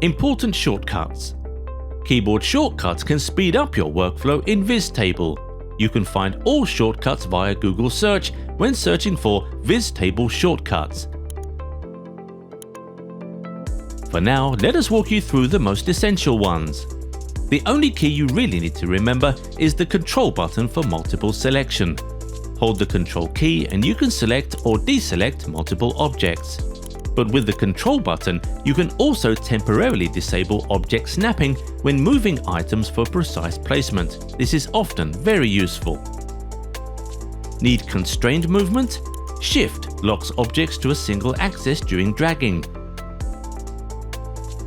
Important shortcuts. Keyboard shortcuts can speed up your workflow in visTable. You can find all shortcuts via Google search when searching for visTable shortcuts. For now, let us walk you through the most essential ones. The only key you really need to remember is the Control button for multiple selection. Hold the Control key and you can select or deselect multiple objects. But with the Control button, you can also temporarily disable object snapping when moving items for precise placement. This is often very useful. Need constrained movement? Shift locks objects to a single axis during dragging.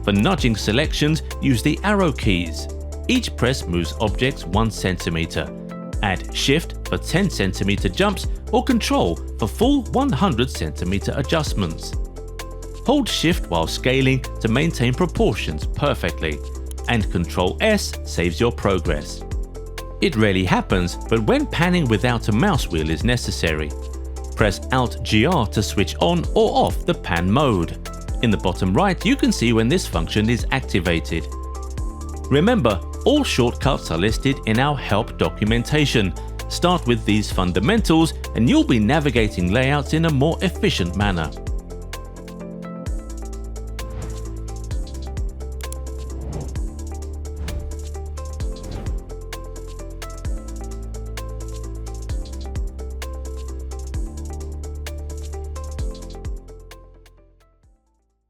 For nudging selections, use the arrow keys. Each press moves objects 1 cm. Add Shift for 10 cm jumps or Control for full 100 cm adjustments. Hold Shift while scaling to maintain proportions perfectly, and Control S saves your progress. It rarely happens, but when panning without a mouse wheel is necessary. Press Alt-GR to switch on or off the pan mode. In the bottom right, you can see when this function is activated. Remember, all shortcuts are listed in our help documentation. Start with these fundamentals and you'll be navigating layouts in a more efficient manner.